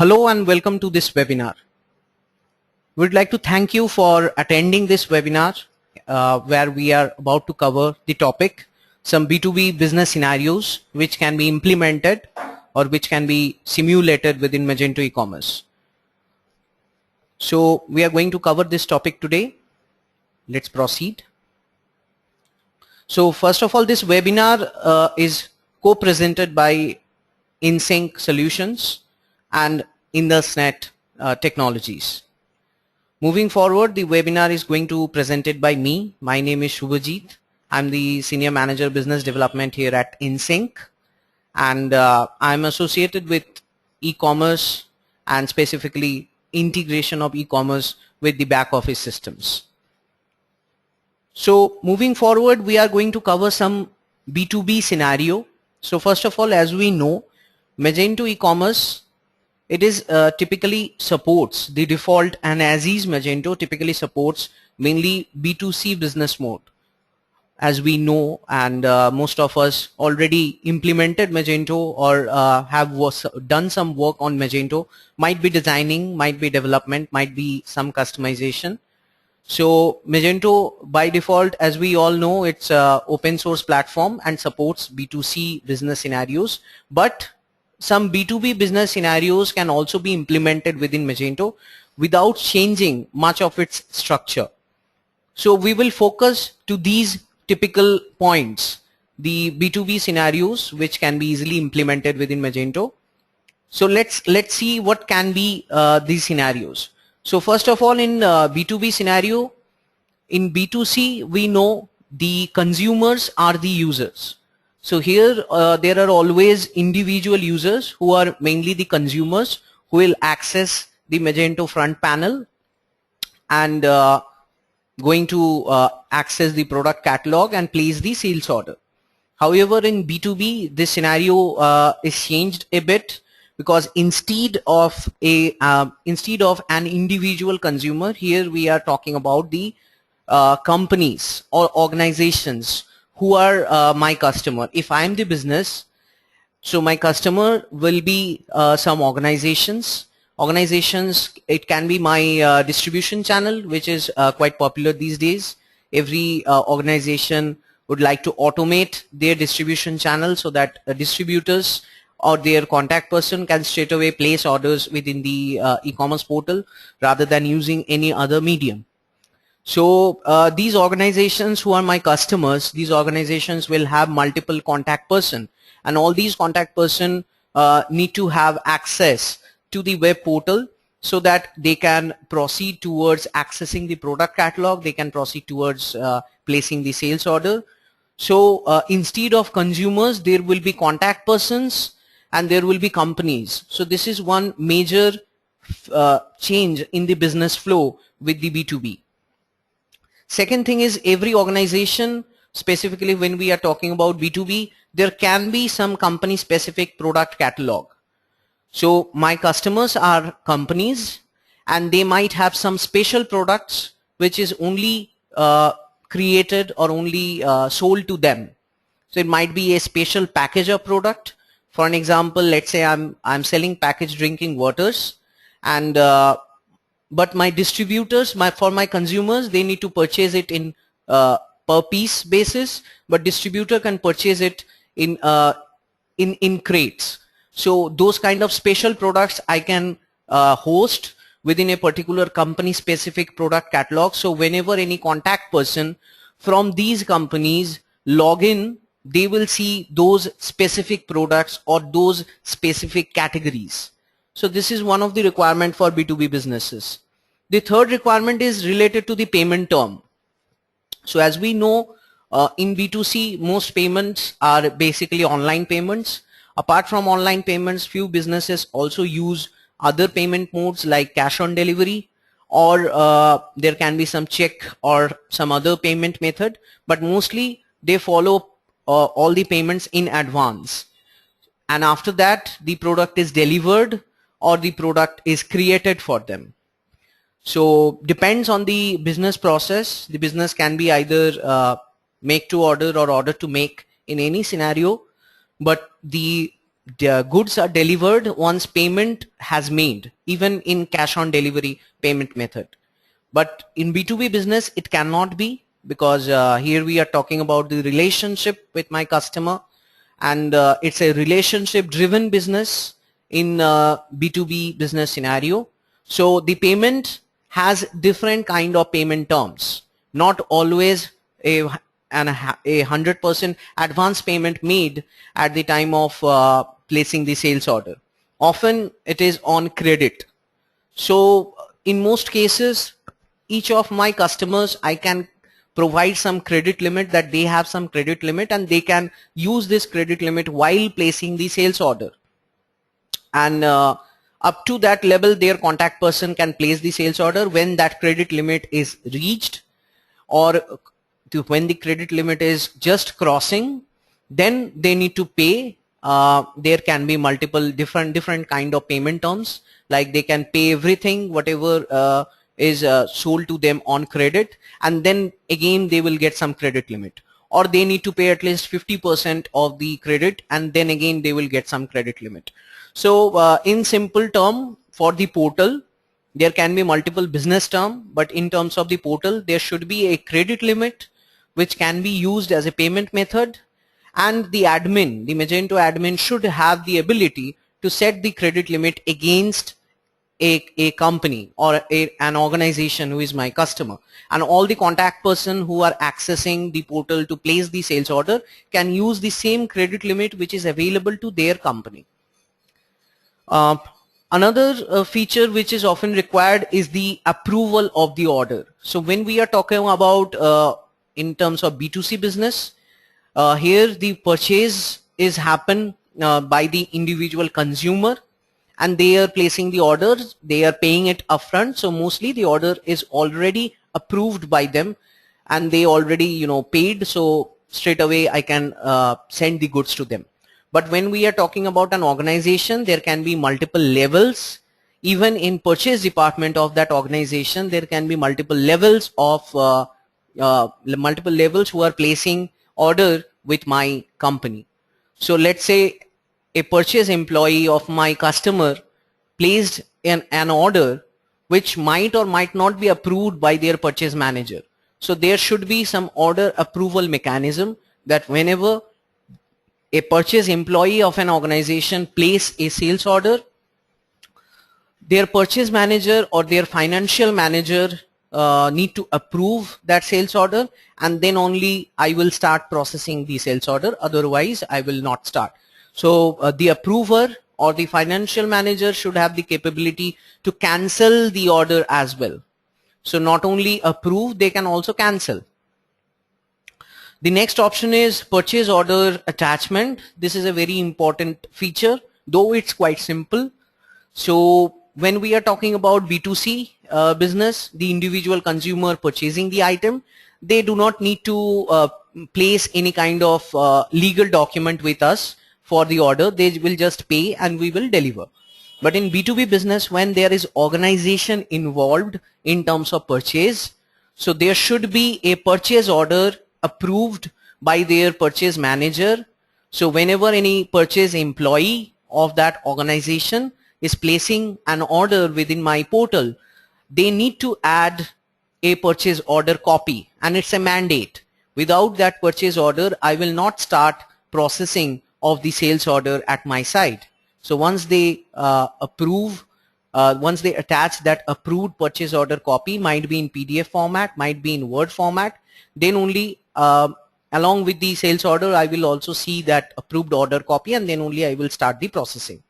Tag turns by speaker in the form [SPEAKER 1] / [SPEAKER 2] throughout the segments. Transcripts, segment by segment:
[SPEAKER 1] Hello and welcome to this webinar. We'd like to thank you for attending this webinar where we are about to cover the topic, some B2B business scenarios which can be implemented or which can be simulated within Magento e-commerce. So we are going to cover this topic today. Let's proceed. So first of all, this webinar is co-presented by InSync Solutions and IndusNet Technologies. Moving forward, the webinar is going to be presented by me. My name is Shubhajit. I'm the Senior Manager Business Development here at InSync, and I'm associated with e-commerce and specifically integration of e-commerce with the back office systems. So moving forward, we are going to cover some B2B scenario. So first of all, as we know, Magento e-commerce, it is typically supports the default, and as is Magento typically supports mainly B2C business mode, as we know, and most of us already implemented Magento or have done some work on Magento, might be designing, might be development, might be some customization. So Magento by default, as we all know, it's an open source platform and supports B2C business scenarios, but some B2B business scenarios can also be implemented within Magento without changing much of its structure. So we will focus to these typical points, the B2B scenarios which can be easily implemented within Magento. So let's see what can be these scenarios. So first of all, in B2B scenario, in B2C we know the consumers are the users. So here there are always individual users who are mainly the consumers who will access the Magento front panel and going to access the product catalog and place the sales order. However, in B2B this scenario is changed a bit, because instead of an individual consumer, here we are talking about the companies or organizations who are my customer. If I am the business, so my customer will be some organizations. It can be my distribution channel, which is quite popular these days. Every organization would like to automate their distribution channel so that distributors or their contact person can straight away place orders within the e-commerce portal rather than using any other medium. So these organizations who are my customers, these organizations will have multiple contact person, and all these contact person need to have access to the web portal so that they can proceed towards accessing the product catalog, they can proceed towards placing the sales order. So instead of consumers, there will be contact persons and there will be companies. So this is one major change in the business flow with the B2B. Second thing is, every organization, specifically when we are talking about B2B, there can be some company specific product catalog. So my customers are companies and they might have some special products which is only created or only sold to them. So it might be a special package of product. For an example, let's say I'm selling packaged drinking waters, and but my distributors, for my consumers, they need to purchase it in per piece basis, but distributor can purchase it in crates. So those kind of special products I can host within a particular company specific product catalog. So whenever any contact person from these companies log in, they will see those specific products or those specific categories. So this is one of the requirement for B2B businesses. The third requirement is related to the payment term. So as we know, in B2C, most payments are basically online payments. Apart from online payments, few businesses also use other payment modes like cash on delivery, or there can be some check or some other payment method, but mostly they follow all the payments in advance, and after that the product is delivered or the product is created for them. So depends on the business process. The business can be either make to order or order to make in any scenario, but the the goods are delivered once payment has made, even in cash on delivery payment method. But in B2B business, it cannot be, because here we are talking about the relationship with my customer, and it's a relationship driven business in B2B business scenario. So the payment has different kind of payment terms, not always a 100% advance payment made at the time of placing the sales order. Often it is on credit. So in most cases, each of my customers, I can provide some credit limit, that they have some credit limit and they can use this credit limit while placing the sales order. And up to that level, their contact person can place the sales order. When that credit limit is reached, or when the credit limit is just crossing, then they need to pay. There can be multiple different kind of payment terms, like they can pay everything whatever is sold to them on credit, and then again they will get some credit limit, or they need to pay at least 50% of the credit, and then again they will get some credit limit. So in simple term, for the portal, there can be multiple business term, but in terms of the portal, there should be a credit limit which can be used as a payment method, and the admin, the Magento admin, should have the ability to set the credit limit against a company or an organization who is my customer, and all the contact person who are accessing the portal to place the sales order can use the same credit limit which is available to their company. Another feature which is often required is the approval of the order. So when we are talking about in terms of B2C business, here the purchase is happen by the individual consumer, and they are placing the orders, they are paying it upfront. So mostly the order is already approved by them and they already paid, so straight away I can send the goods to them. But when we are talking about an organization, there can be multiple levels. Even in purchase department of that organization, there can be multiple levels of who are placing order with my company. So let's say a purchase employee of my customer placed an order which might or might not be approved by their purchase manager. So there should be some order approval mechanism, that whenever a purchase employee of an organization place a sales order, their purchase manager or their financial manager need to approve that sales order, and then only I will start processing the sales order, otherwise I will not start. So the approver or the financial manager should have the capability to cancel the order as well. So not only approve, they can also cancel. The next option is purchase order attachment. This is a very important feature, though it's quite simple. So when we are talking about B2C business, the individual consumer purchasing the item, they do not need to place any kind of legal document with us for the order. They will just pay and we will deliver. But in B2B business, when there is organization involved in terms of purchase, so there should be a purchase order approved by their purchase manager. So whenever any purchase employee of that organization is placing an order within my portal, they need to add a purchase order copy, and it's a mandate. Without that purchase order, I will not start processing of the sales order at my side. So once they once they attach that approved purchase order copy, might be in PDF format, might be in Word format, then only along with the sales order, I will also see that approved order copy, and then only I will start the processing.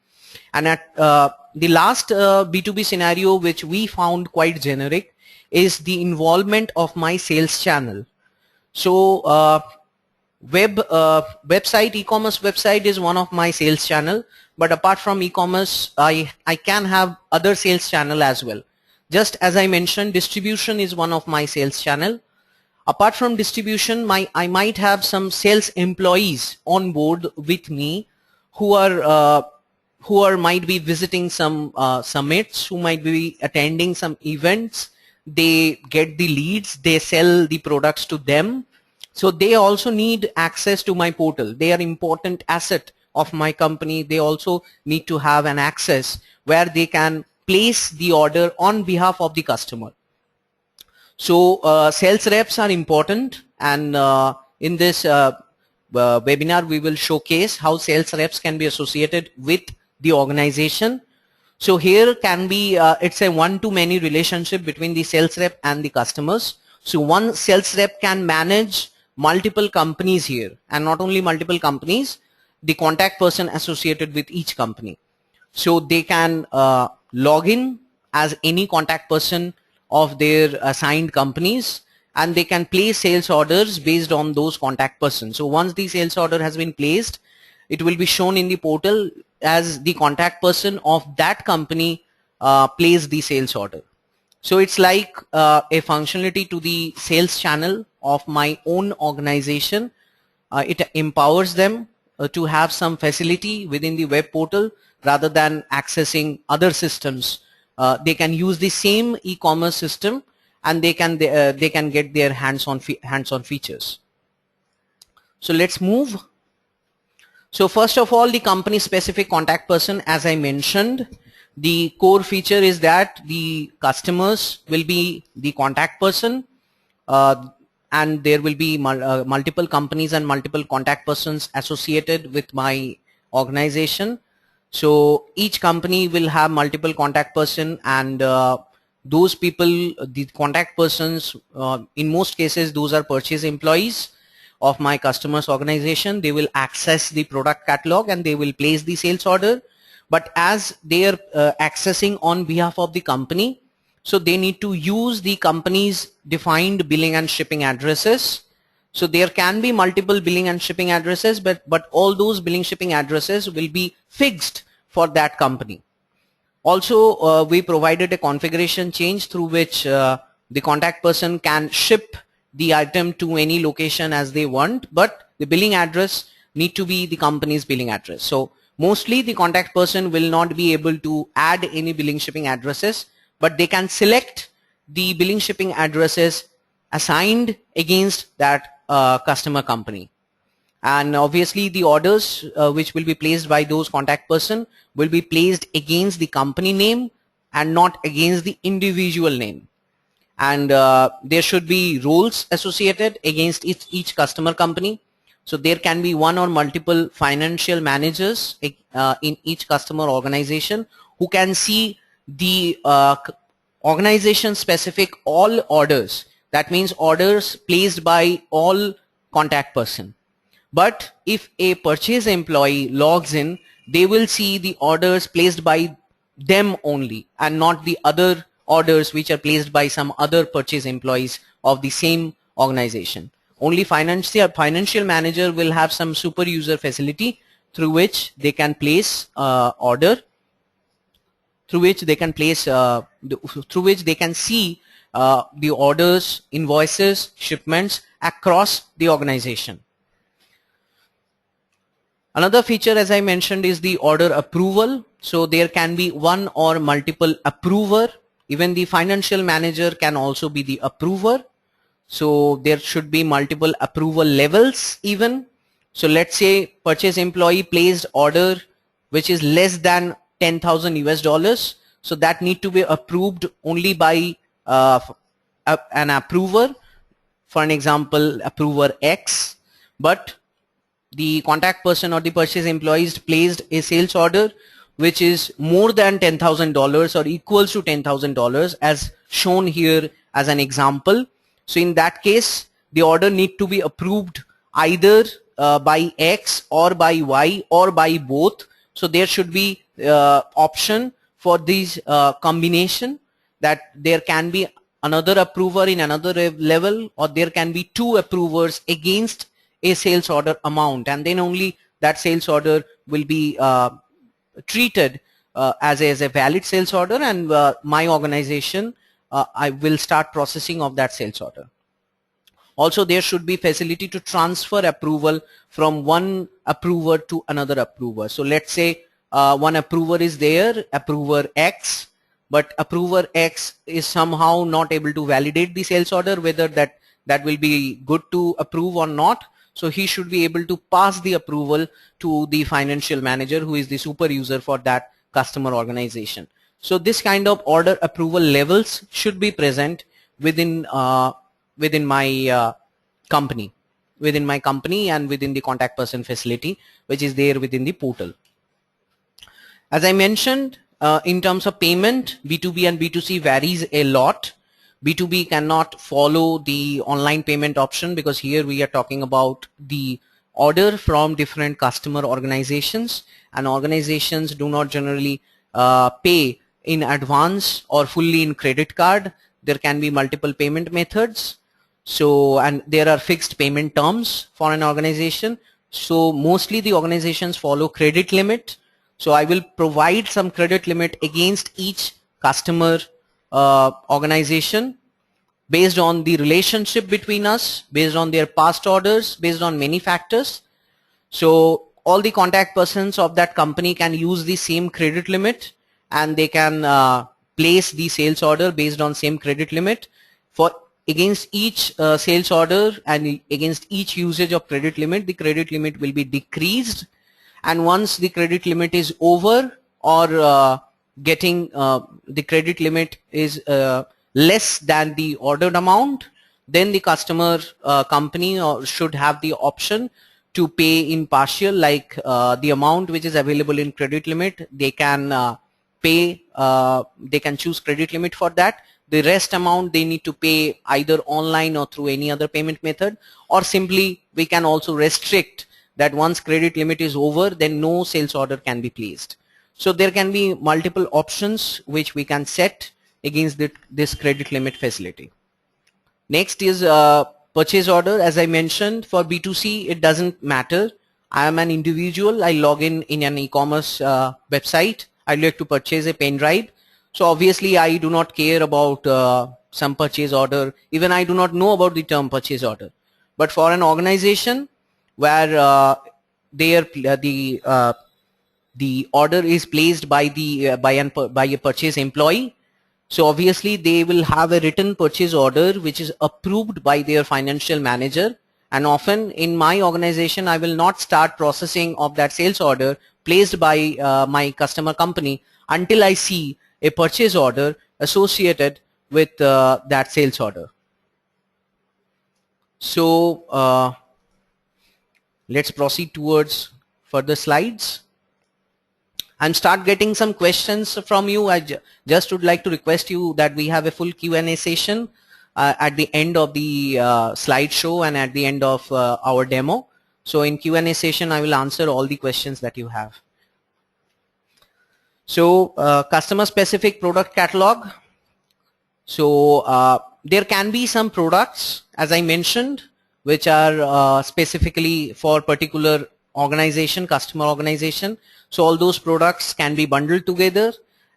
[SPEAKER 1] And at the last B2B scenario, which we found quite generic, is the involvement of my sales channel. So website, e-commerce website is one of my sales channel, but apart from e-commerce, I can have other sales channel as well. Just as I mentioned, distribution is one of my sales channel. Apart from distribution, I might have some sales employees on board with me who might be visiting some summits, who might be attending some events. They get the leads, they sell the products to them. So they also need access to my portal. They are important asset of my company, they also need to have an access where they can place the order on behalf of the customer. So sales reps are important, and in this webinar we will showcase how sales reps can be associated with the organization. So here can be it's a one-to-many relationship between the sales rep and the customers. So one sales rep can manage multiple companies here, and not only multiple companies, the contact person associated with each company. So they can log in as any contact person of their assigned companies, and they can place sales orders based on those contact persons. So once the sales order has been placed, it will be shown in the portal as the contact person of that company placed the sales order. So it's like a functionality to the sales channel of my own organization. It empowers them to have some facility within the web portal rather than accessing other systems. They can use the same e-commerce system, and they can get their hands-on features. So let's move. So first of all, the company specific contact person, as I mentioned, the core feature is that the customers will be the contact person, and there will be multiple companies and multiple contact persons associated with my organization. So each company will have multiple contact person, and those people, the contact persons, in most cases those are purchase employees of my customer's organization. They will access the product catalog and they will place the sales order. But as they are accessing on behalf of the company, so they need to use the company's defined billing and shipping addresses. So there can be multiple billing and shipping addresses, but all those billing shipping addresses will be fixed for that company. Also, we provided a configuration change through which the contact person can ship the item to any location as they want, but the billing address need to be the company's billing address. So mostly the contact person will not be able to add any billing shipping addresses, but they can select the billing shipping addresses assigned against that customer company. And obviously the orders which will be placed by those contact person will be placed against the company name and not against the individual name. And there should be roles associated against each customer company. So there can be one or multiple financial managers in each customer organization who can see the organization specific all orders. That means orders placed by all contact person. But if a purchase employee logs in, they will see the orders placed by them only and not the other orders which are placed by some other purchase employees of the same organization. Only financial manager will have some super user facility through which they can place order, through which they can place, through which they can see the orders, invoices, shipments across the organization. Another feature, as I mentioned, is the order approval. So there can be one or multiple approver. Even the financial manager can also be the approver. So there should be multiple approval levels even. So let's say purchase employee placed order which is less than 10,000 US dollars. So that need to be approved only by an approver. For an example, approver X. But the contact person or the purchase employees placed a sales order which is more than $10,000 or equals to $10,000 as shown here as an example. So in that case, the order need to be approved either by X or by Y or by both. So there should be option for these combination, that there can be another approver in another level, or there can be two approvers against a sales order amount, and then only that sales order will be treated as a valid sales order, and my organization I will start processing of that sales order. Also, there should be facility to transfer approval from one approver to another approver. So let's say one approver is there, approver X, but approver X is somehow not able to validate the sales order, whether that will be good to approve or not. So he should be able to pass the approval to the financial manager, who is the super user for that customer organization. So this kind of order approval levels should be present within within my company and within the contact person facility, which is there within the portal. As I mentioned, in terms of payment, B2B and B2C varies a lot. B2B cannot follow the online payment option because here we are talking about the order from different customer organizations, and organizations do not generally pay in advance or fully in credit card. There can be multiple payment methods. So, and there are fixed payment terms for an organization. So mostly the organizations follow credit limit. So I will provide some credit limit against each customer organization based on the relationship between us, based on their past orders, based on many factors. So all the contact persons of that company can use the same credit limit, and they can place the sales order based on same credit limit. For against each sales order and against each usage of credit limit, the credit limit will be decreased, and once the credit limit is over, or getting the credit limit is less than the ordered amount, then the customer company should have the option to pay in partial, like the amount which is available in credit limit, they can pay, they can choose credit limit for that. The rest amount they need to pay either online or through any other payment method, or simply we can also restrict that once credit limit is over, then no sales order can be placed. So there can be multiple options which we can set against this credit limit facility. Next is purchase order. As I mentioned, for B2C it doesn't matter. I am an individual, I log in an e-commerce website, I'd like to purchase a pen drive. So obviously I do not care about some purchase order, even I do not know about the term purchase order. But for an organization where the order is placed by a purchase employee, so obviously they will have a written purchase order which is approved by their financial manager, and often in my organization I will not start processing of that sales order placed by my customer company until I see a purchase order associated with that sales order. So let's proceed towards further slides and start getting some questions from you. I just would like to request you that we have a full Q&A session at the end of the slideshow and at the end of our demo. So in Q&A session I will answer all the questions that you have. So customer specific product catalog. So there can be some products, as I mentioned, which are specifically for particular organization, customer organization. So all those products can be bundled together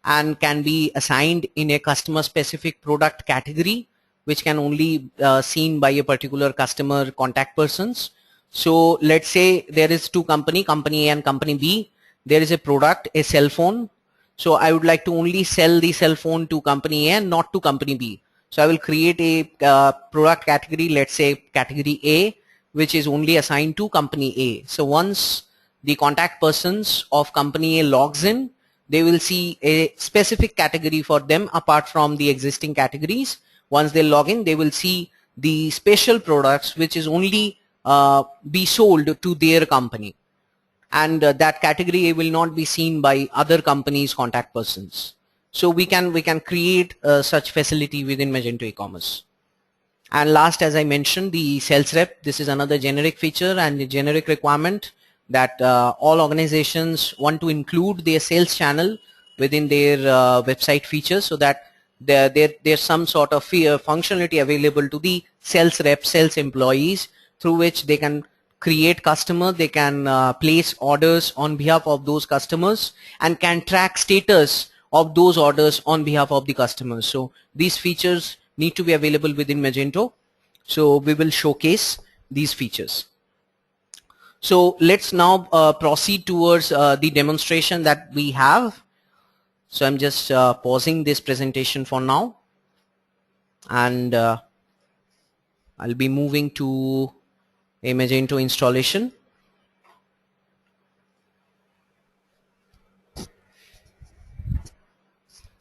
[SPEAKER 1] and can be assigned in a customer specific product category, which can only seen by a particular customer contact persons. So let's say there is two company A and company B. There is a product, a cell phone. So I would like to only sell the cell phone to company A and not to company B. So I will create a product category, let's say category A, which is only assigned to company A. So once the contact persons of company A logs in, they will see a specific category for them apart from the existing categories. Once they log in, they will see the special products which is only be sold to their company, and that category will not be seen by other companies' contact persons. So we can create such facility within Magento e-commerce. And last, as I mentioned, the sales rep. This is another generic feature and the generic requirement that all organizations want to include their sales channel within their website features, so that there's some sort of functionality available to the sales rep, sales employees, through which they can create customers, they can place orders on behalf of those customers, and can track status of those orders on behalf of the customers. So these features need to be available within Magento. So we will showcase these features. So let's now proceed towards the demonstration that we have. So I'm just pausing this presentation for now, and I'll be moving to a Magento installation.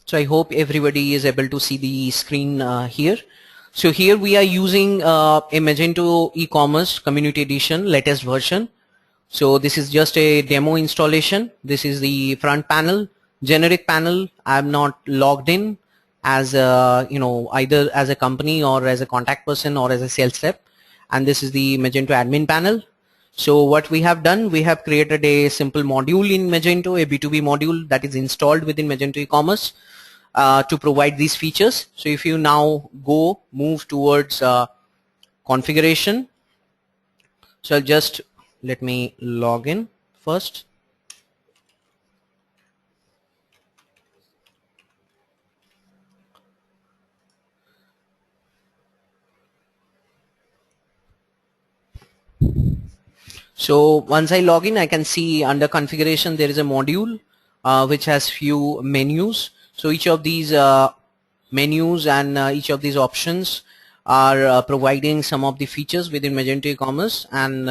[SPEAKER 1] So I hope everybody is able to see the screen here. So here we are using a Magento e-commerce community edition latest version. So this is just a demo installation. This is the front panel, generic panel. I'm not logged in as a, either as a company or as a contact person or as a sales rep. And this is the Magento admin panel. So what we have done, we have created a simple module in Magento, a B2B module that is installed within Magento e-commerce to provide these features. So if you now move towards configuration, so let me log in first. So once I log in, I can see under configuration there is a module which has few menus. So each of these menus and each of these options are providing some of the features within Magento e-commerce, and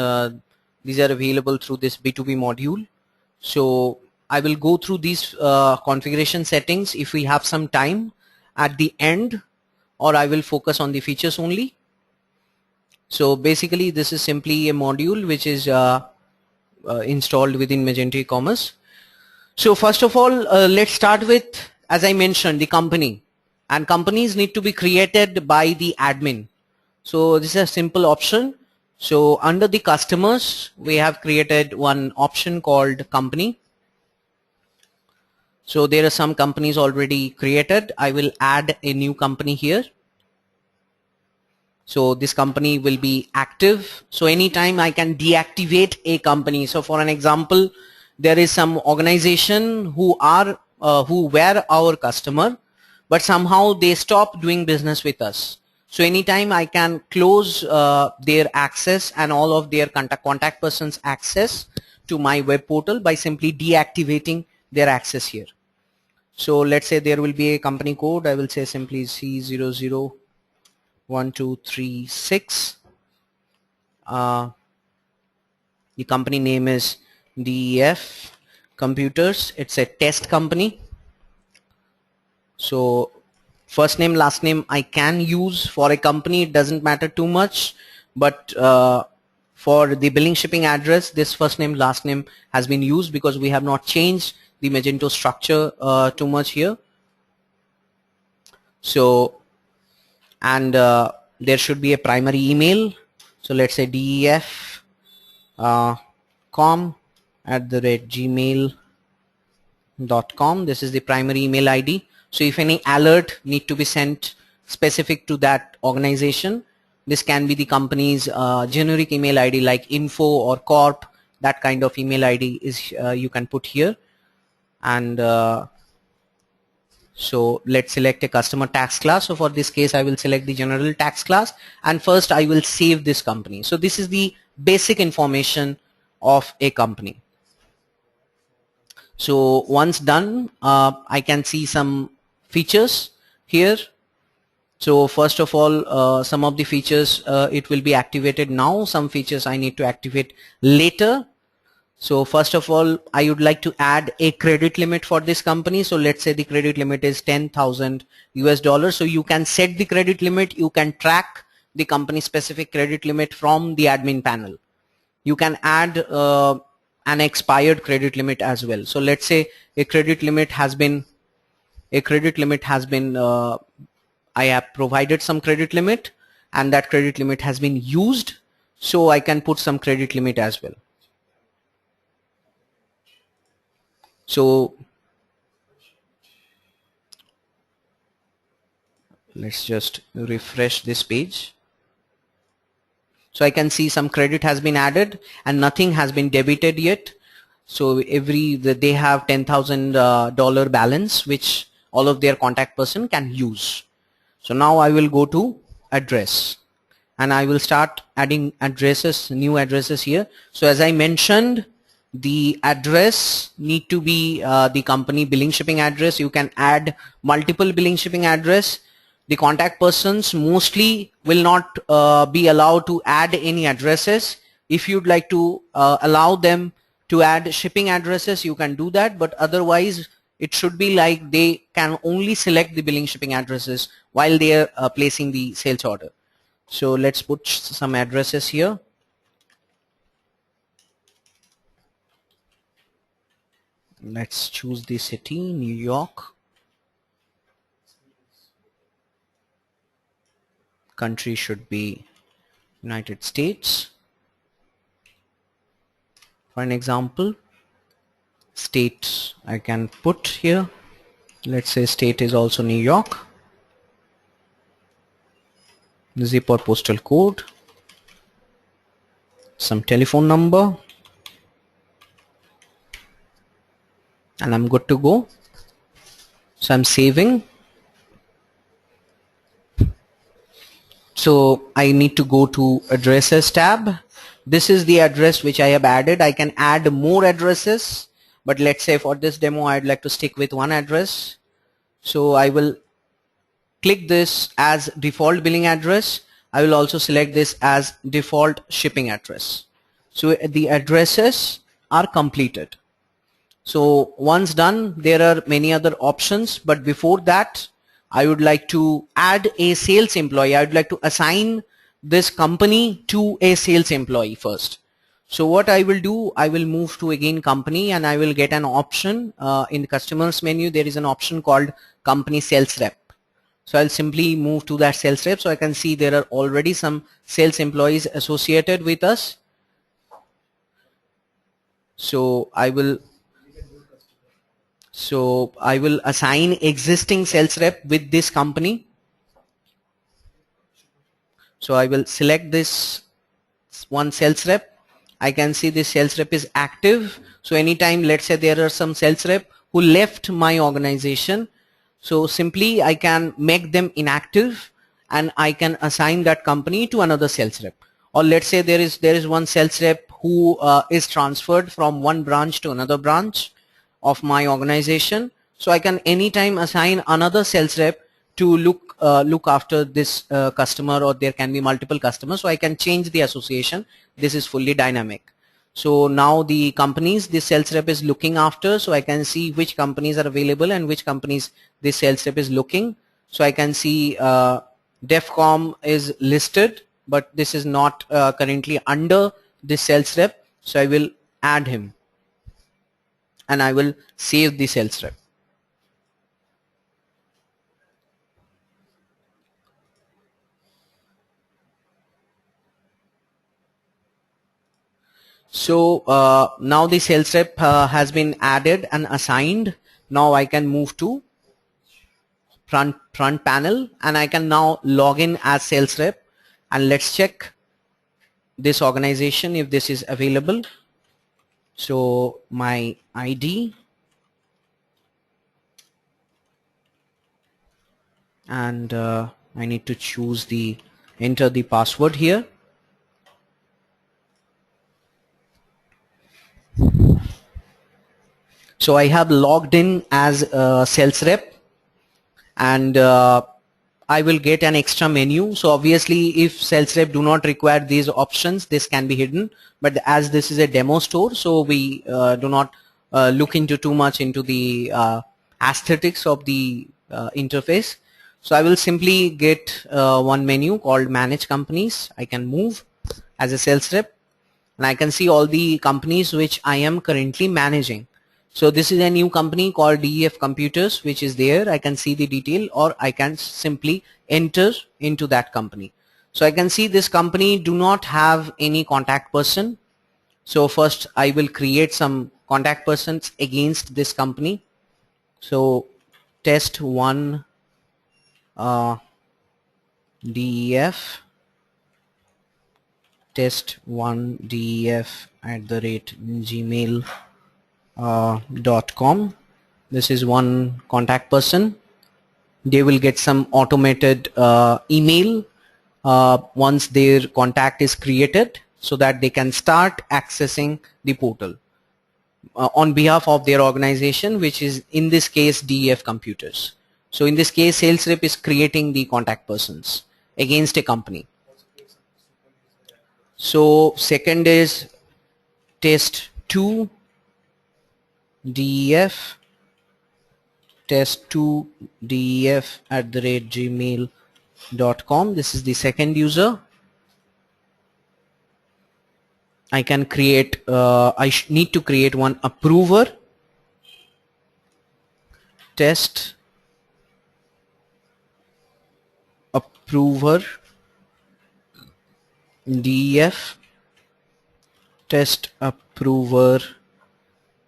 [SPEAKER 1] these are available through this B2B module. So I will go through these configuration settings if we have some time at the end, or I will focus on the features only. So basically this is simply a module which is installed within Magento e-commerce. So first of all, let's start with, as I mentioned, the company, and companies need to be created by the admin. So this is a simple option. So under the customers, we have created one option called company. So there are some companies already created. I will add a new company here. So this company will be active. So anytime I can deactivate a company. So for an example, there is some organization who were our customer, but somehow they stopped doing business with us. So anytime I can close their access and all of their contact persons access to my web portal by simply deactivating their access here. So let's say there will be a company code. I will say simply C001236. The company name is DEF Computers. It's a test company. So first name, last name I can use for a company. It doesn't matter too much, but for the billing shipping address, this first name, last name has been used because we have not changed the Magento structure too much here. So, and there should be a primary email. So let's say def.com@gmail.com. This is the primary email ID. So if any alert need to be sent specific to that organization, this can be the company's generic email ID like info or corp. That kind of email ID is you can put here. And so let's select a customer tax class. So for this case, I will select the general tax class, and first I will save this company. So this is the basic information of a company. So once done, I can see some features here. So first of all, some of the features it will be activated now. Some features I need to activate later. So first of all, I would like to add a credit limit for this company. So let's say the credit limit is $10,000 US. So you can set the credit limit. You can track the company specific credit limit from the admin panel. You can add an expired credit limit as well. So let's say a credit limit has been I have provided some credit limit, and that credit limit has been used. So I can put some credit limit as well. So let's just refresh this page. So I can see some credit has been added and nothing has been debited yet. So they have $10,000 balance which all of their contact person can use. So now I will go to address and I will start adding addresses, new addresses here. So as I mentioned, the address need to be the company billing shipping address. You can add multiple billing shipping address. The contact persons mostly will not be allowed to add any addresses. if you'd like to allow them to add shipping addresses, you can do that, but otherwise it should be like they can only select the billing shipping addresses while they are placing the sales order. So let's put some addresses here. Let's choose the city, New York. Country should be United States. For an example, state I can put here. Let's say state is also New York. Zip or postal code. Some telephone number. And I'm good to go. So I'm saving. So I need to go to addresses tab. This is the address which I have added. I can add more addresses, but let's say for this demo I'd like to stick with one address. So I will click this as default billing address. I will also select this as default shipping address. So the addresses are completed. So once done, there are many other options, but before that I would like to add a sales employee. I would like to assign this company to a sales employee first. So what I will do, I will move to again company, and I will get an option in the customers menu. There is an option called company sales rep. So I'll simply move to that sales rep. So I can see there are already some sales employees associated with us. So I will assign existing sales rep with this company. So I will select this one sales rep. I can see this sales rep is active. So anytime, let's say there are some sales rep who left my organization, so simply I can make them inactive and I can assign that company to another sales rep. Or let's say there is one sales rep who is transferred from one branch to another branch of my organization. So I can anytime assign another sales rep to look after this customer, or there can be multiple customers. So I can change the association. This is fully dynamic. So now the companies this sales rep is looking after, so I can see which companies are available and which companies this sales rep is looking. So I can see Defcom is listed, but this is not currently under this sales rep. So I will add him and I will save the sales rep. So now the sales rep has been added and assigned. Now I can move to front panel and I can now log in as sales rep, and let's check this organization if this is available. So my ID and I need to choose enter the password here. So I have logged in as a sales rep, and I will get an extra menu. So obviously if sales rep do not require these options, this can be hidden, but as this is a demo store, so we do not look into too much into the aesthetics of the interface. So I will simply get one menu called manage companies. I can move as a sales rep and I can see all the companies which I am currently managing. So this is a new company called DEF Computers, which is there. I can see the detail, or I can simply enter into that company. So I can see this company do not have any contact person. So first I will create some contact persons against this company. So test one DEF, test1def@gmail.com. This is one contact person. They will get some automated email once their contact is created, so that they can start accessing the portal on behalf of their organization, which is in this case DEF Computers. So in this case, sales rep is creating the contact persons against a company. So second is test2 def, test2 def@gmail.com. This is the second user. I can create need to create one approver, test approver def, test approver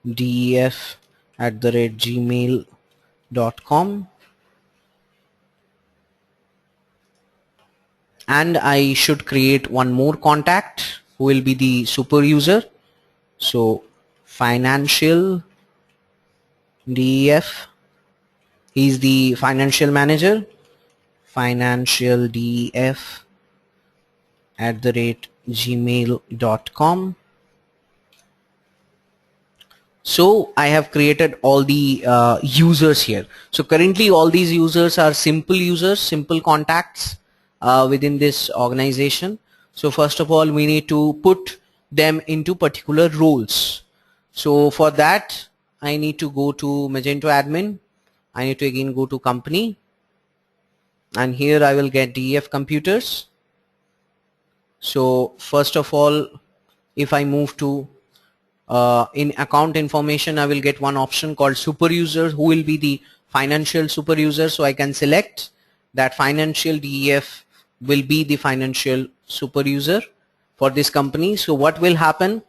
[SPEAKER 1] def@gmail.com, and I should create one more contact who will be the super user. So financial def, he's the financial manager, financial def @gmail.com. So I have created all the users here. So currently all these users are simple users, simple contacts within this organization. So first of all, we need to put them into particular roles. So for that, I need to go to Magento admin. I need to again go to company, and here I will get DEF computers. So first of all, if I move to in account information, I will get one option called super user, who will be the financial super user. So I can select that financial DEF will be the financial super user for this company. So what will happen,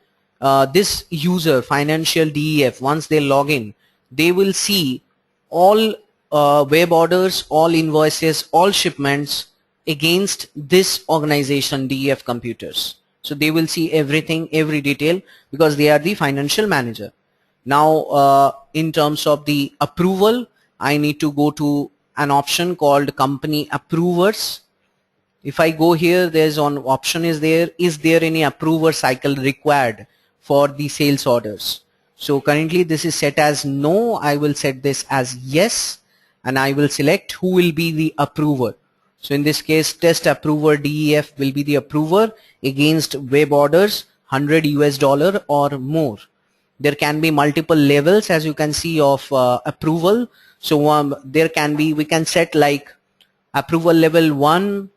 [SPEAKER 1] this user financial DEF, once they log in, they will see all web orders, all invoices, all shipments against this organization DEF computers. So they will see everything, every detail, because they are the financial manager. Now in terms of the approval, I need to go to an option called company approvers. If I go here, there's one option is there any approver cycle required for the sales orders. So currently this is set as no. I will set this as yes, and I will select who will be the approver. So in this case, test approver DEF will be the approver against web orders $100 or more. There can be multiple levels, as you can see, of approval. So there can be, we can set like approval level 1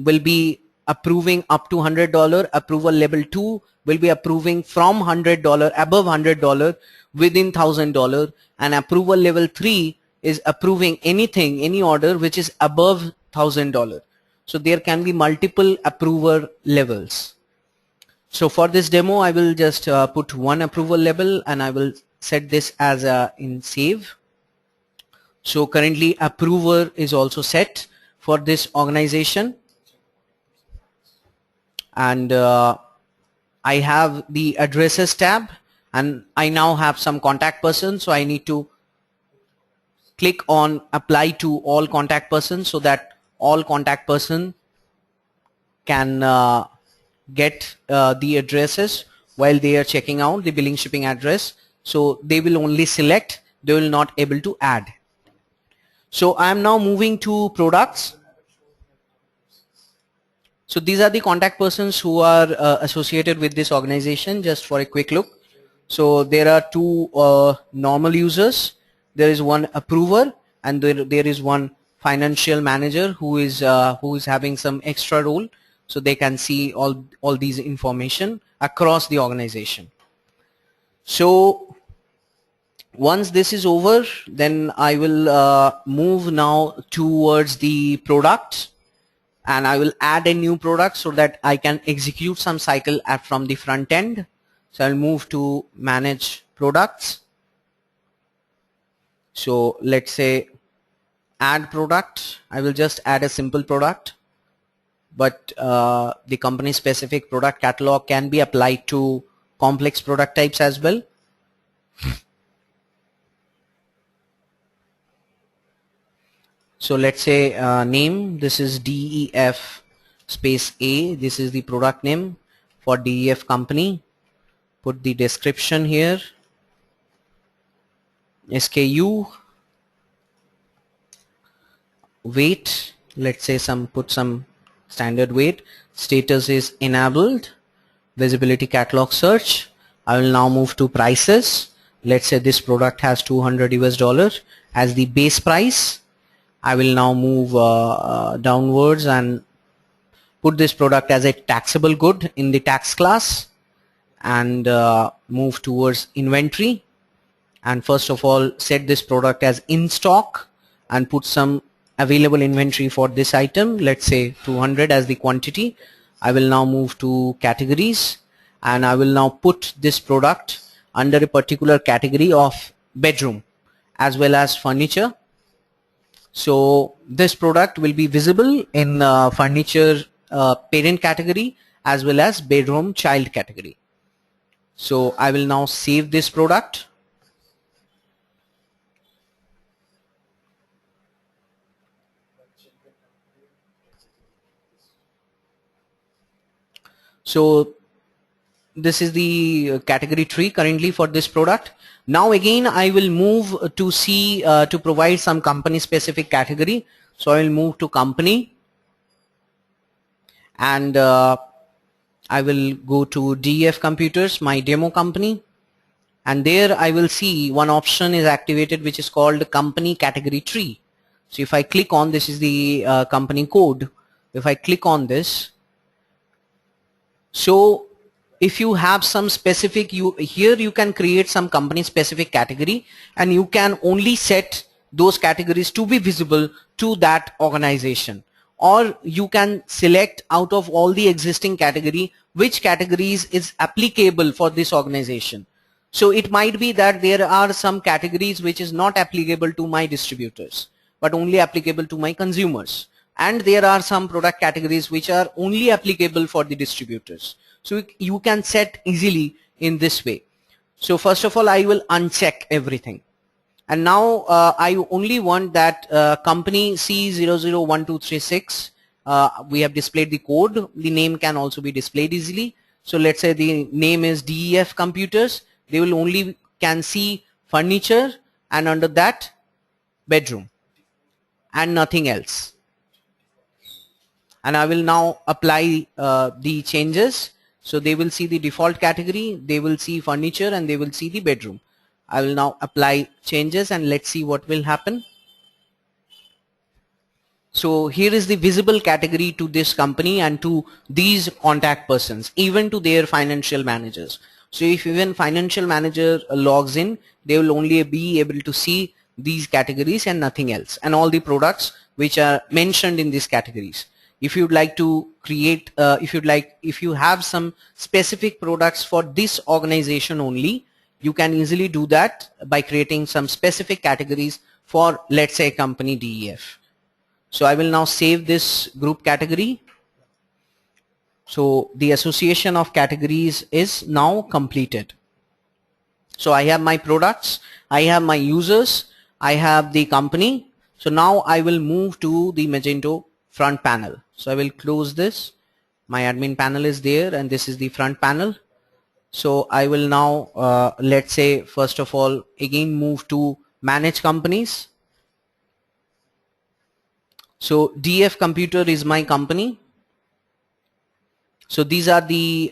[SPEAKER 1] will be approving up to $100. Approval level 2 will be approving from $100, above $100 within $1,000, and approval level 3 is approving anything, any order which is above $1,000. So there can be multiple approver levels. So for this demo, I will just put one approval level, and I will set this as in save. So currently approver is also set for this organization, and I have the addresses tab, and I now have some contact person. So I need to click on apply to all contact persons, so that all contact person can get the addresses while they are checking out the billing shipping address. So they will only select, they will not able to add. So I am now moving to products. So these are the contact persons who are associated with this organization. Just for a quick look, so there are two normal users, there is one approver, and there is one financial manager who is having some extra role, so they can see all these information across the organization. So once this is over, then I will move now towards the product, and I will add a new product so that I can execute some cycle from the front end. So I'll move to manage products. So let's say add product. I will just add a simple product, but the company specific product catalog can be applied to complex product types as well. So let's say name, this is DEF space A, this is the product name for DEF company. Put the description here, SKU, weight, let's say put some standard weight. Status is enabled. Visibility catalog search. I will now move to prices. Let's say this product has 200 US dollar as the base price. I will now move downwards and put this product as a taxable good in the tax class, and move towards inventory, and first of all set this product as in stock and put some available inventory for this item, let's say 200 as the quantity. I will now move to categories, and I will now put this product under a particular category of bedroom as well as furniture. So this product will be visible in furniture parent category as well as bedroom child category. So I will now save this product. So this is the category tree currently for this product. Now again I will move to see to provide some company specific category. So I will move to company, and I will go to DEF Computers, my demo company, and there I will see one option is activated which is called company category tree. So if I click on this, is the company code. If I click on this, so if you have some specific, here you can create some company specific category, and you can only set those categories to be visible to that organization, or you can select out of all the existing category which categories is applicable for this organization. So it might be that there are some categories which is not applicable to my distributors but only applicable to my consumers, and there are some product categories which are only applicable for the distributors. So you can set easily in this way. So first of all I will uncheck everything, and now I only want that company C001236. We have displayed the code. The name can also be displayed easily. So let's say the name is DEF Computers. They will only can see furniture, and under that bedroom and nothing else. And I will now apply the changes. So they will see the default category, they will see furniture, and they will see the bedroom. I will now apply changes, and let's see what will happen. So here is the visible category to this company and to these contact persons, even to their financial managers. So if even financial manager logs in, they will only be able to see these categories and nothing else, and all the products which are mentioned in these categories. If you'd like to create, if you have some specific products for this organization only, you can easily do that by creating some specific categories for, let's say, company DEF. So I will now save this group category. So the association of categories is now completed. So I have my products, I have my users, I have the company. So now I will move to the Magento front panel. So I will close this. My admin panel is there, and this is the front panel. So I will now let's say first of all again move to manage companies. So DEF Computer is my company. So these are the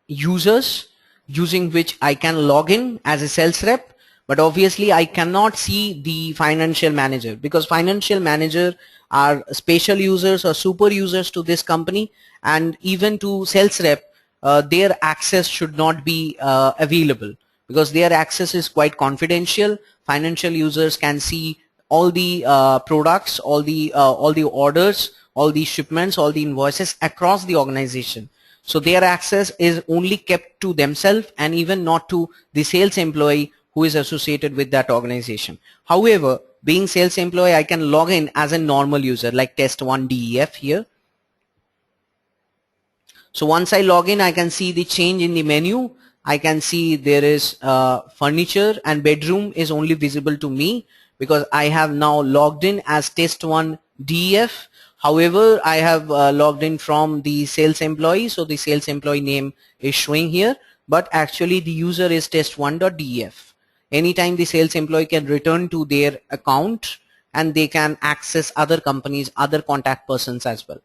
[SPEAKER 1] users using which I can log in as a sales rep, but obviously I cannot see the financial manager, because financial manager are special users or super users to this company, and even to sales rep their access should not be available, because their access is quite confidential. Financial users can see all the products, all the orders, all the shipments, all the invoices across the organization. So their access is only kept to themselves, and even not to the sales employee who is associated with that organization. However, being sales employee, I can log in as a normal user like test1 DEF here. So once I log in, I can see the change in the menu. I can see there is furniture, and bedroom is only visible to me because I have now logged in as test1 DEF. However, I have logged in from the sales employee, so the sales employee name is showing here, but actually the user is test1.def. Anytime the sales employee can return to their account, and they can access other companies, other contact persons as well.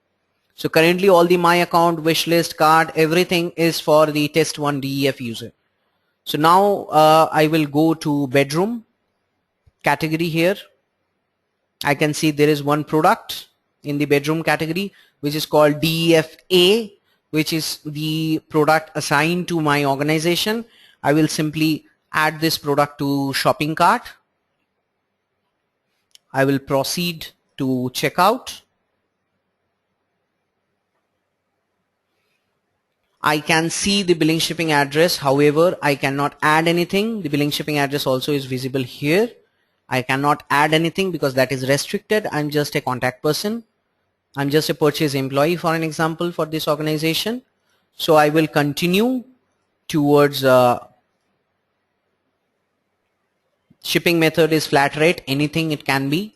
[SPEAKER 1] So currently all the my account, wish list, card, everything is for the test 1 DEF user. So now I will go to bedroom category here. I can see there is one product in the bedroom category which is called DEFA, which is the product assigned to my organization. I will simply add this product to shopping cart. I will proceed to checkout. I can see the billing shipping address. However, I cannot add anything. The billing shipping address also is visible here. I cannot add anything because that is restricted. I'm just a contact person. I'm just a purchase employee for an example for this organization. So I will continue towards shipping method is flat rate, anything it can be.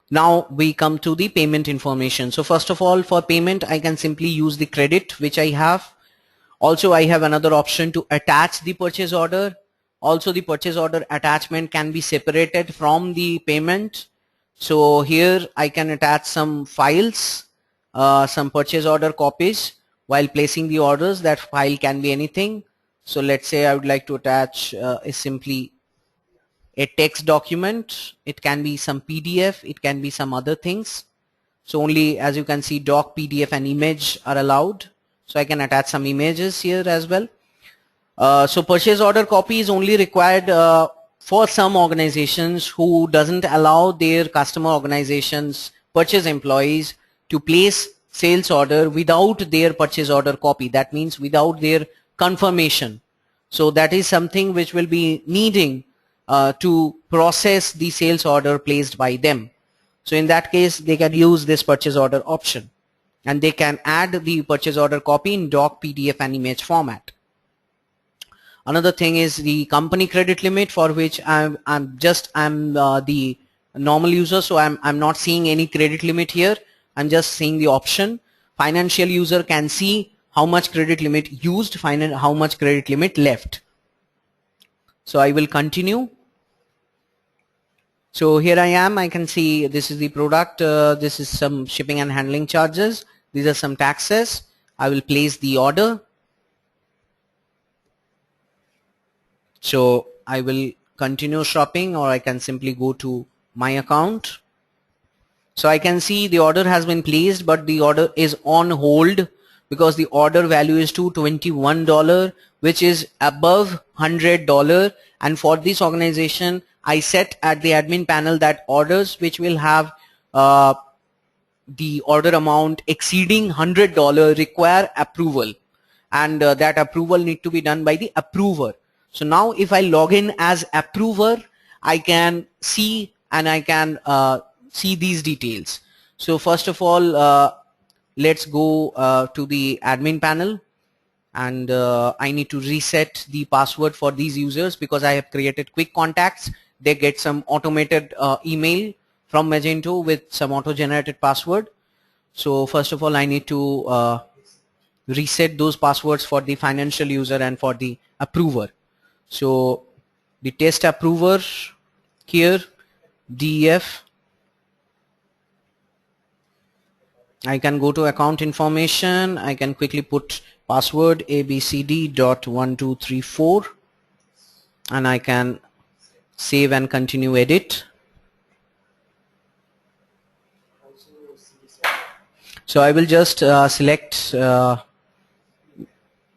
[SPEAKER 1] Now we come to the payment information. So first of all, for payment, I can simply use the credit which I have. Also, I have another option to attach the purchase order. Also, the purchase order attachment can be separated from the payment. So here I can attach some files, some purchase order copies while placing the orders. That file can be anything. So let's say I would like to attach simply a text document. It can be some PDF, it can be some other things. So only, as you can see, doc, PDF and image are allowed. So I can attach some images here as well. So purchase order copy is only required for some organizations who doesn't allow their customer organizations purchase employees to place sales order without their purchase order copy. That means without their confirmation. So that is something which will be needing to process the sales order placed by them. So in that case, they can use this purchase order option and they can add the purchase order copy in doc, PDF and image format. Another thing is the company credit limit, for which I'm the normal user, so I'm not seeing any credit limit here. I'm just seeing the option. Financial user can see how much credit limit used, how much credit limit left. So I will continue. So here I am. I can see this is the product. This is some shipping and handling charges. These are some taxes. I will place the order. So I will continue shopping, or I can simply go to my account. So I can see the order has been placed, but the order is on hold because the order value is $221, which is above $100. And for this organization, I set at the admin panel that orders which will have the order amount exceeding $100 require approval, and that approval need to be done by the approver. So now if I log in as approver, I can see and I can see these details. So first of all, let's go to the admin panel, and I need to reset the password for these users because I have created quick contacts. They get some automated email from Magento with some auto-generated password. So first of all, I need to reset those passwords for the financial user and for the approver. So the test approver here, DEF, I can go to account information. I can quickly put password abcd.1234 and I can save and continue edit. So I will just select the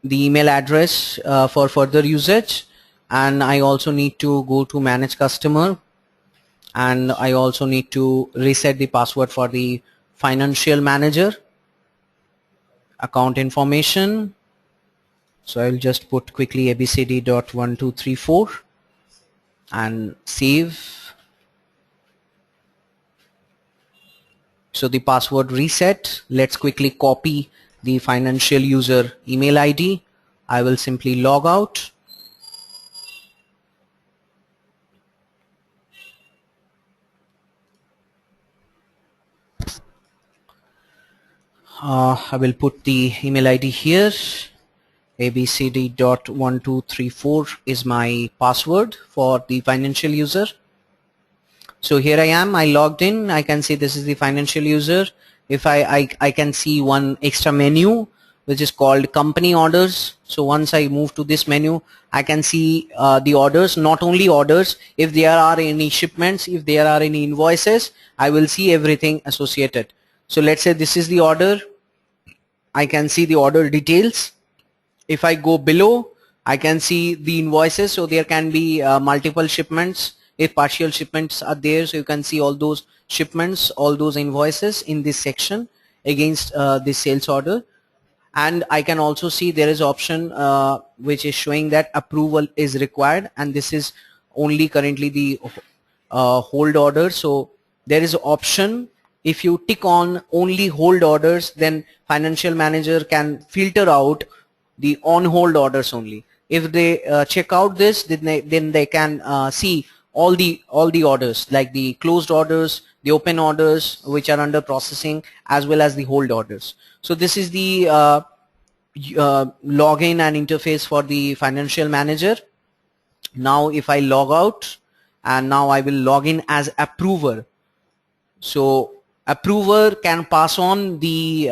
[SPEAKER 1] email address for further usage, and I also need to go to manage customer, and I also need to reset the password for the financial manager, account information. So I will just put quickly abcd.1234 and save. So the password reset. Let's quickly copy the financial user email ID. I will simply log out. I will put the email ID here. abcd.1234 is my password for the financial user. So here I am, I logged in. I can see this is the financial user. if I can see one extra menu which is called company orders. So once I move to this menu, I can see the orders, not only orders, if there are any shipments, if there are any invoices, I will see everything associated. So let's say this is the order, I can see the order details. If I go below, I can see the invoices, so there can be multiple shipments. If partial shipments are there, so you can see all those shipments, all those invoices in this section against this sales order. And I can also see there is option which is showing that approval is required, and this is only currently the hold order. So there is option, if you tick on only hold orders, then financial manager can filter out the on hold orders only. If they check out this, then they can see all the orders, like the closed orders, the open orders which are under processing, as well as the hold orders. So this is the login and interface for the financial manager. Now if I log out, and now I will log in as approver. So approver can pass on the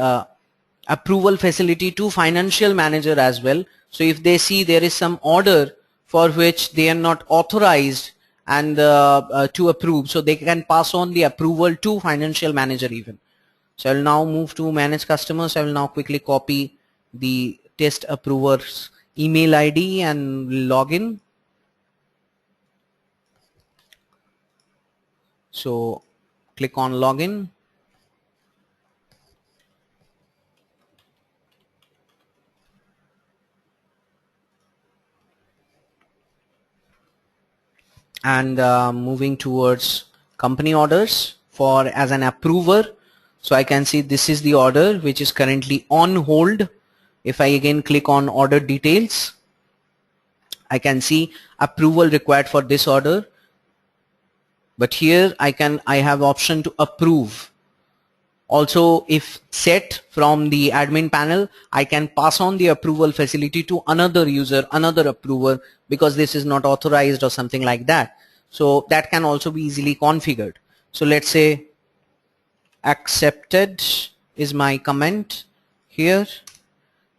[SPEAKER 1] approval facility to financial manager as well. So if they see there is some order for which they are not authorized and to approve, so they can pass on the approval to financial manager even. So I will now move to manage customers. I will now quickly copy the test approver's email ID and log in. So click on login. And moving towards company orders for as an approver. So I can see this is the order which is currently on hold. If I again click on order details, I can see approval required for this order. But here I have option to approve. Also, if set from the admin panel, I can pass on the approval facility to another user, another approver, because this is not authorized or something like that. So that can also be easily configured. So let's say accepted is my comment here,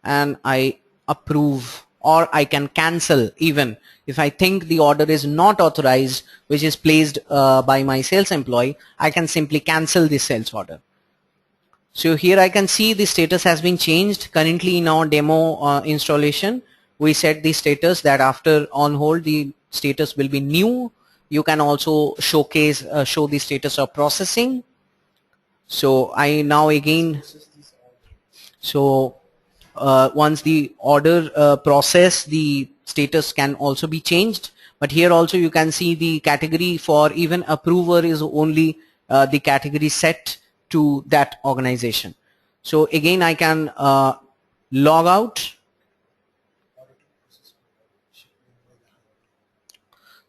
[SPEAKER 1] and I approve, or I can cancel even if I think the order is not authorized, which is placed by my sales employee. I can simply cancel this sales order. So here I can see the status has been changed. Currently in our demo installation, we set the status that after on hold the status will be new. You can also showcase show the status of processing. So I now again, so once the order process, the status can also be changed. But here also you can see the category for even approver is only the category set to that organization. So again I can log out.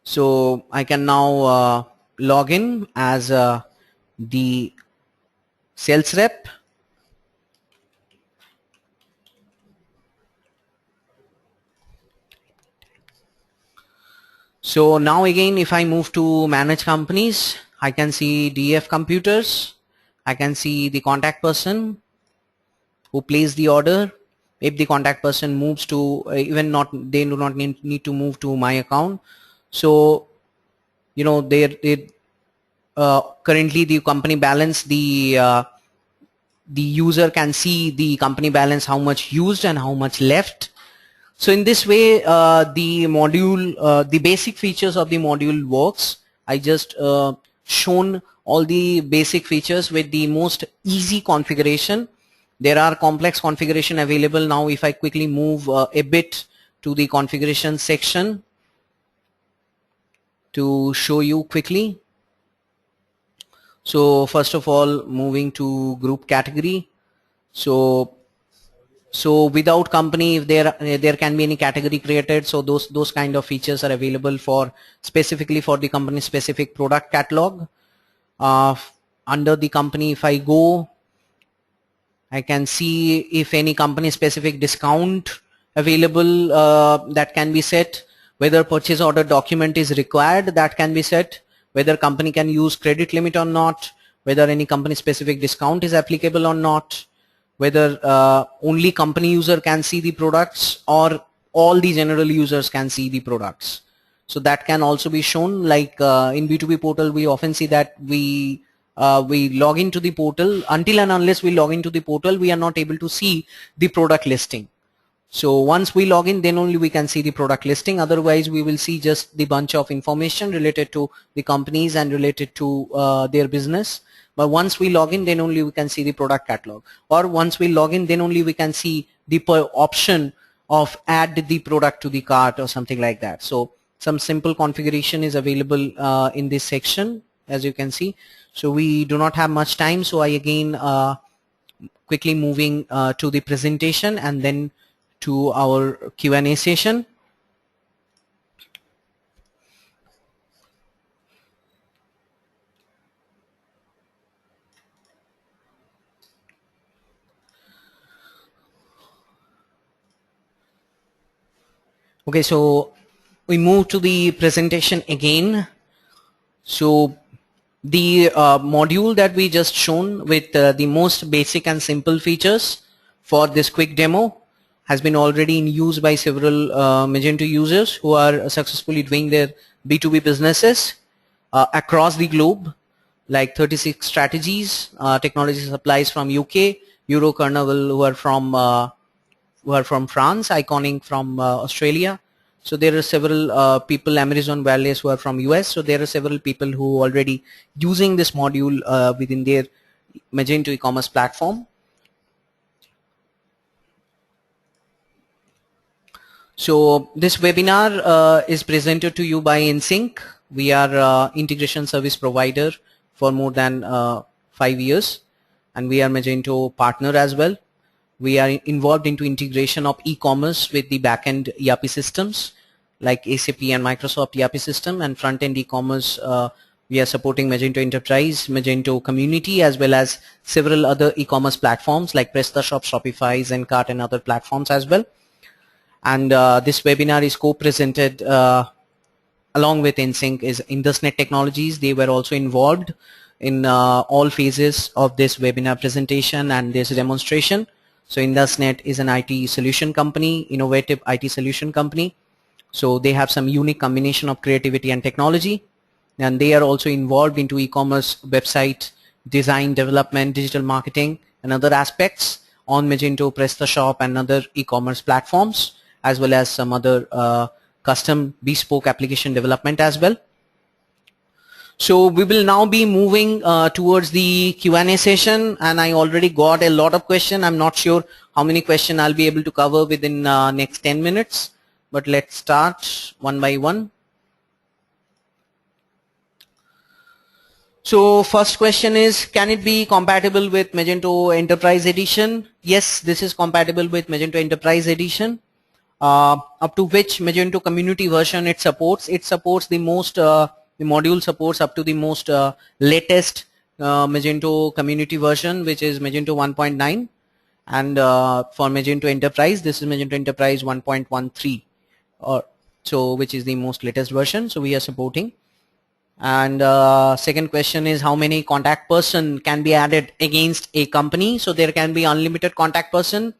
[SPEAKER 1] So I can now log in as the sales rep. So now again if I move to manage companies, I can see DF computers. I can see the contact person who placed the order. If the contact person moves to even not, they do not need to move to my account. So you know currently the company balance, the user can see the company balance, how much used and how much left. So in this way the module, the basic features of the module works. I just shown all the basic features with the most easy configuration. There are complex configuration available. Now if I quickly move a bit to the configuration section to show you quickly. So first of all, moving to group category. So without company, if there can be any category created, so those kind of features are available for specifically for the company specific product catalog. Under the company, if I go, I can see if any company specific discount available that can be set, whether purchase order document is required, that can be set, whether company can use credit limit or not, whether any company specific discount is applicable or not, whether only company user can see the products or all the general users can see the products. So that can also be shown, like in B2B portal we often see that we log into the portal. Until and unless we log into the portal, we are not able to see the product listing. So once we log in, then only we can see the product listing. Otherwise we will see just the bunch of information related to the companies and related to their business. But once we log in, then only we can see the product catalog, or once we log in, then only we can see the option of add the product to the cart or something like that. So some simple configuration is available in this section, as you can see. So we do not have much time, so I again quickly moving to the presentation and then to our Q&A session. Okay, so we move to the presentation again. So the module that we just shown with the most basic and simple features for this quick demo has been already in use by several Magento users who are successfully doing their B2B businesses across the globe, like 36 strategies, technology supplies from UK, Euro Carnival who are from France, Iconic from Australia. So there are several people, Amazon Wireless, who are from US. So there are several people who already using this module within their Magento e-commerce platform. So this webinar is presented to you by InSync. We are integration service provider for more than 5 years, and we are Magento partner as well. We are involved into integration of e-commerce with the back-end ERP systems like SAP and Microsoft ERP system, and front-end e-commerce we are supporting Magento Enterprise, Magento Community, as well as several other e-commerce platforms like PrestaShop, Shopify, Zencart, and other platforms as well. And this webinar is co-presented along with InSync is IndusNet Technologies. They were also involved in all phases of this webinar presentation and this demonstration. So IndusNet is an IT solution company, innovative IT solution company. So they have some unique combination of creativity and technology, and they are also involved into e-commerce website design, development, digital marketing, and other aspects on Magento, PrestaShop, and other e-commerce platforms, as well as some other custom bespoke application development as well. So we will now be moving towards the Q&A session, and I already got a lot of questions. I'm not sure how many questions I'll be able to cover within next 10 minutes, but let's start one by one. So first question is, can it be compatible with Magento Enterprise Edition? Yes, this is compatible with Magento Enterprise Edition. Up to which Magento Community version it supports? It supports the most the module supports up to the most latest Magento Community version, which is Magento 1.9, and for Magento Enterprise, this is Magento Enterprise 1.13, or so, which is the most latest version. So we are supporting. And second question is, how many contact person can be added against a company? So there can be unlimited contact person.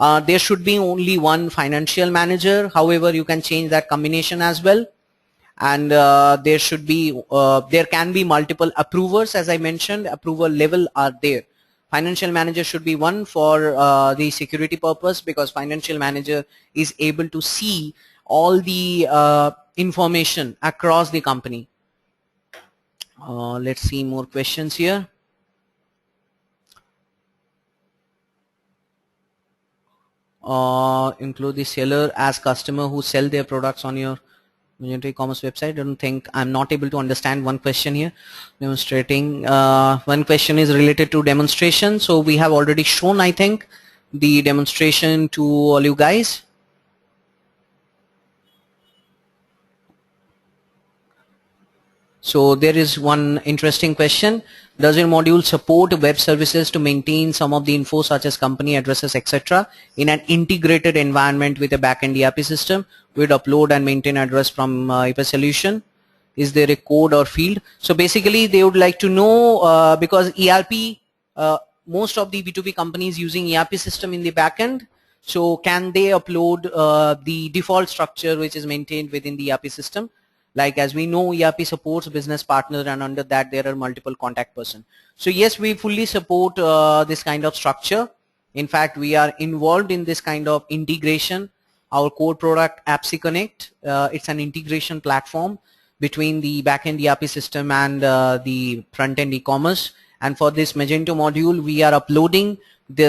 [SPEAKER 1] There should be only one financial manager. However, you can change that combination as well. And there should be there can be multiple approvers. As I mentioned, approval level are there. Financial manager should be one for the security purpose, because financial manager is able to see all the information across the company. Let's see more questions here. Include the seller as customer who sell their products on your Magento e-commerce website. I don't think, I'm not able to understand one question here. Demonstrating, one question is related to demonstration. So we have already shown, I think, the demonstration to all you guys. So there is one interesting question. Does your module support web services to maintain some of the info such as company addresses, etc. in an integrated environment with a backend ERP system with upload and maintain address from IP solution? is there a code or field? So basically they would like to know, because ERP, most of the B2B companies using ERP system in the backend, so can they upload the default structure which is maintained within the ERP system? Like as we know, ERP supports business partner, and under that there are multiple contact person. So yes, we fully support this kind of structure. In fact, we are involved in this kind of integration. Our core product Appsi Connect, it's an integration platform between the backend ERP system and the front-end e-commerce. And for this Magento module, we are uploading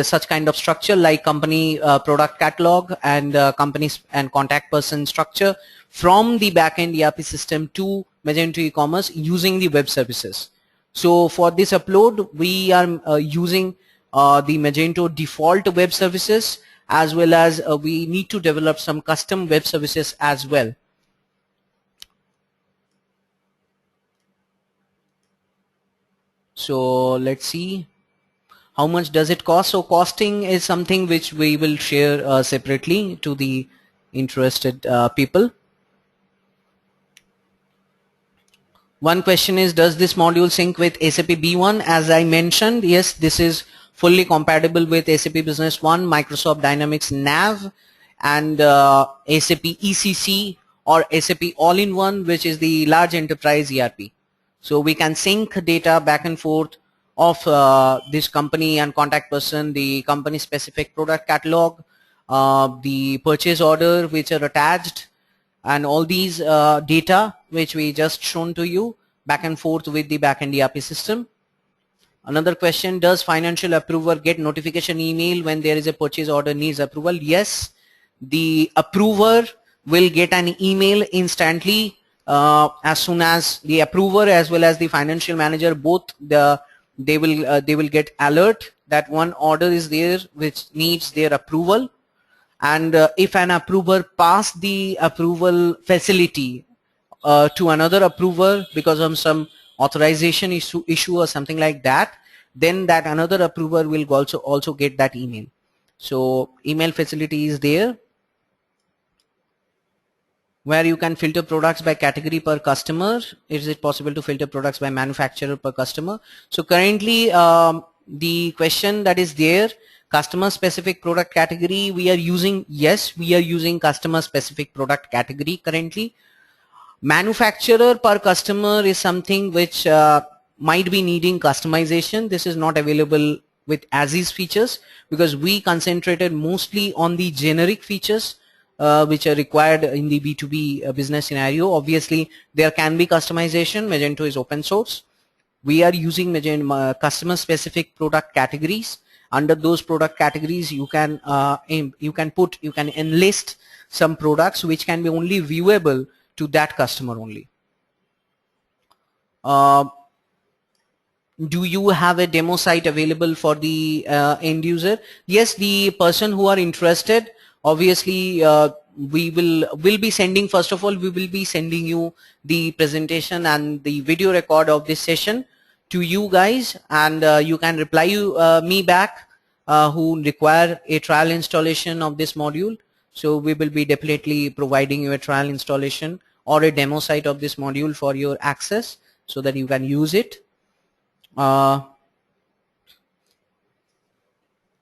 [SPEAKER 1] such kind of structure like company product catalog and companies and contact person structure from the backend ERP system to Magento e-commerce using the web services. So for this upload, we are using the Magento default web services, as well as we need to develop some custom web services as well. So let's see how much does it cost. So costing is something which we will share separately to the interested people. One question is, does this module sync with SAP B1? As I mentioned, yes, this is fully compatible with SAP Business One, Microsoft Dynamics NAV, and SAP ECC or SAP All-in-One, which is the large enterprise ERP. So we can sync data back and forth of this company and contact person, the company specific product catalog, the purchase order which are attached, and all these data which we just shown to you back and forth with the backend ERP system. Another question, does financial approver get notification email when there is a purchase order needs approval? Yes, the approver will get an email instantly as soon as the approver as well as the financial manager, both they will get alert that one order is there which needs their approval. And if an approver passed the approval facility to another approver because of some authorization issue or something like that, then that another approver will also get that email. So email facility is there, where you can filter products by category per customer. Is it possible to filter products by manufacturer per customer? So currently the question that is there, customer specific product category, we are using, yes, we are using customer specific product category currently. Manufacturer per customer is something which might be needing customization. This is not available with as-is features because we concentrated mostly on the generic features which are required in the B2B business scenario. Obviously, there can be customization. Magento is open source. We are using Magento customer specific product categories. Under those product categories, you can enlist some products which can be only viewable to that customer only. Do you have a demo site available for the end user? Yes, the person who are interested, obviously we will be sending, first of all, we will be sending you the presentation and the video record of this session to you guys, and you can reply me back who require a trial installation of this module. So we will be definitely providing you a trial installation or a demo site of this module for your access so that you can use it.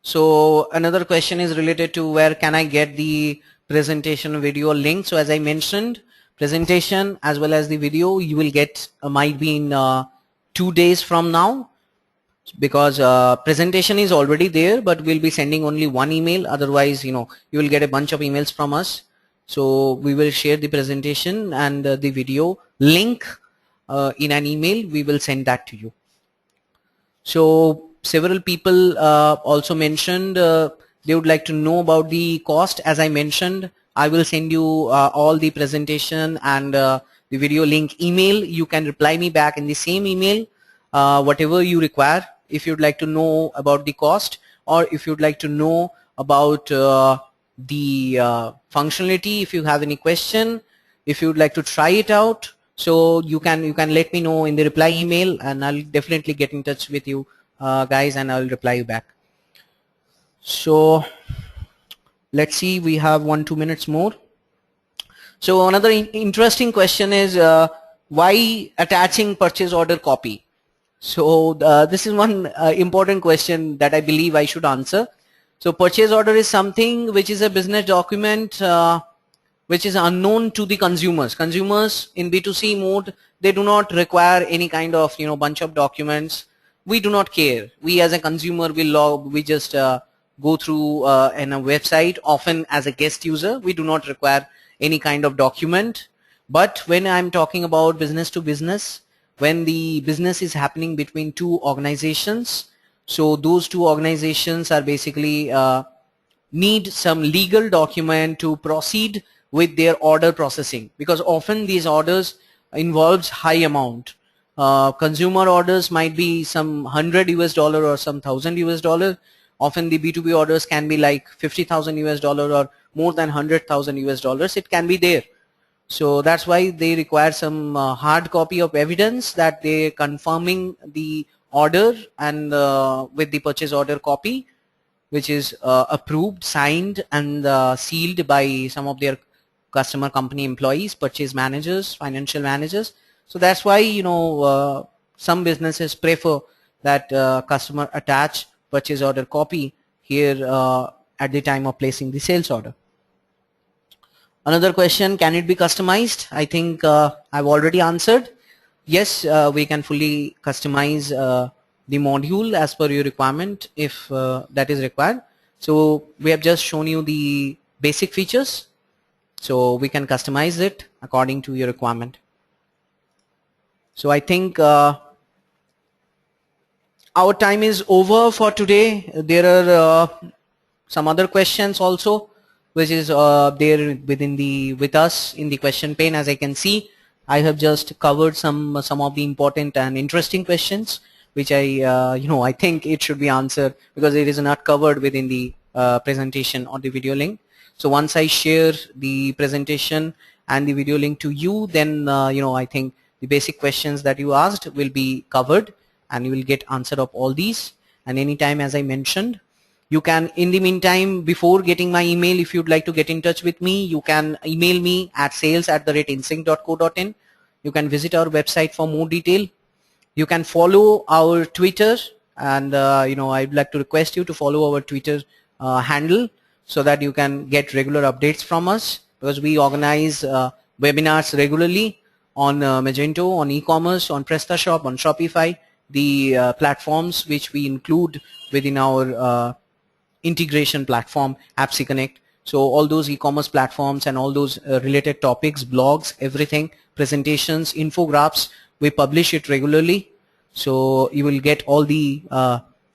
[SPEAKER 1] So another question is related to where can I get the presentation video link. So as I mentioned, presentation as well as the video you will get might be in 2 days from now, because presentation is already there, but we'll be sending only one email. Otherwise, you will get a bunch of emails from us. So we will share the presentation and the video link in an email. We will send that to you. So several people also mentioned they would like to know about the cost. As I mentioned, I will send you all the presentation and the video link email. You can reply me back in the same email whatever you require. If you'd like to know about the cost, or if you'd like to know about the functionality, if you have any question, if you'd like to try it out, so you can let me know in the reply email, and I'll definitely get in touch with you guys, and I'll reply you back. So let's see, we have 1-2 minutes more. So another interesting question is why attaching purchase order copy? So this is one important question that I believe I should answer. So purchase order is something which is a business document which is unknown to the consumers. Consumers in B2C mode, they do not require any kind of bunch of documents. We do not care. We as a consumer we just go through in a website. Often as a guest user, we do not require any kind of document. But when I'm talking about business to business, when the business is happening between two organizations, so those two organizations are basically need some legal document to proceed with their order processing, because often these orders involves high amount. Consumer orders might be some $100 or some $1,000. Often the B2B orders can be like $50,000 or more than $100,000. It can be there. So that's why they require some hard copy of evidence that they confirming the order, and with the purchase order copy, which is approved, signed, and sealed by some of their customer company employees, purchase managers, financial managers. So that's why some businesses prefer that customer attach purchase order copy here at the time of placing the sales order. Another question, can it be customized? I think I've already answered. Yes, we can fully customize the module as per your requirement if that is required. So we have just shown you the basic features. So we can customize it according to your requirement. So I think our time is over for today. There are some other questions also, which is there with us in the question pane. As I can see, I have just covered some of the important and interesting questions, which I think it should be answered because it is not covered within the presentation or the video link. So once I share the presentation and the video link to you, then I think the basic questions that you asked will be covered and you will get answer of all these. And anytime, as I mentioned, you can, in the meantime, before getting my email, if you'd like to get in touch with me, you can email me at sales@insync.co.in. You can visit our website for more detail. You can follow our Twitter, and I'd like to request you to follow our Twitter handle so that you can get regular updates from us, because we organize webinars regularly on Magento, on e-commerce, on PrestaShop, on Shopify, the platforms which we include within our integration platform, Appsy Connect. So all those e-commerce platforms and all those related topics, blogs, everything, presentations, infographics, we publish it regularly. So you will get all the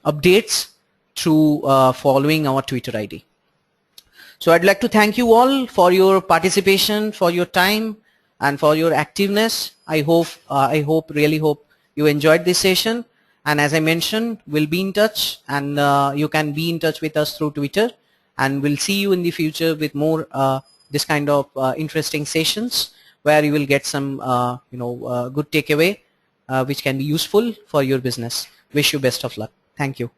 [SPEAKER 1] updates through following our Twitter ID. So I'd like to thank you all for your participation, for your time, and for your activeness. I really hope you enjoyed this session. And as I mentioned, we'll be in touch, and you can be in touch with us through Twitter, and we'll see you in the future with more this kind of interesting sessions where you will get some good takeaway which can be useful for your business. Wish you best of luck. Thank you.